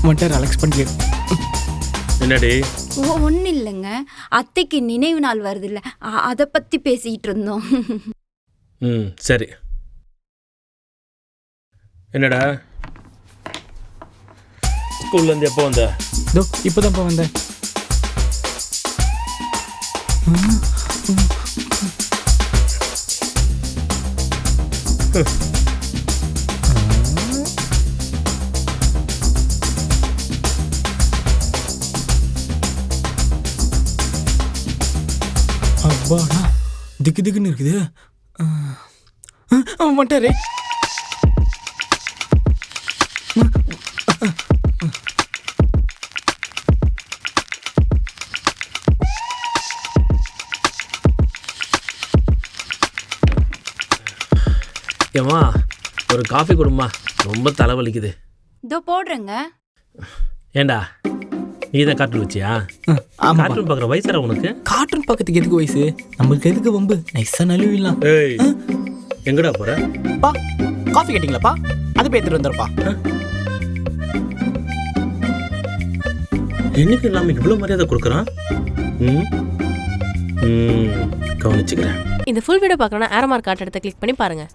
வந்துட்டார் அலெக்ஸ் பண்ணிட்டு. என்னடி? ஒன்றும் இல்லைங்க, அத்தைக்கு நினைவு நாள் வருது இல்லை, அதை பற்றி பேசிக்கிட்டு இருந்தோம். ம் சரி. என்னடா ஸ்கூல்லேருந்து எப்போ வந்த? இதோ இப்போதான்ப்பா வந்தேன். அப்பாடா திக்கு திக்குன்னு இருக்குது. வந்துட்டாரு. ஏம்மா ஒரு காஃபி கொடுமா, ரொம்ப தலைவலிக்குது. இதோ போடுறேங்க. ஏண்டா நீ தான் கார்ட்டூன் வச்சியா? கார்ட்டூன் பார்க்குற வயசுடா உனக்கு? கார்ட்டூன் பக்கத்துக்கு எதுக்கு வயசு, நம்மளுக்கு எதுக்கு வம்பு, நைஸாக நழுவிடலாம். ஏய் எங்கடா போற? பா காஃபி கேட்டிங்களாப்பா, அது போய் எடுத்துட்டு வந்துருப்பா. என்னைக்கு இல்லாமல் இவ்வளோ மரியாதை கொடுக்குறான். ம் ம் கவனிச்சுக்கிறேன். இந்த ஃபுல் வீடியோ பார்க்கணும்னா ஆரோ மார்க் கார்டு எடுத்து கிளிக் பண்ணி பாருங்க.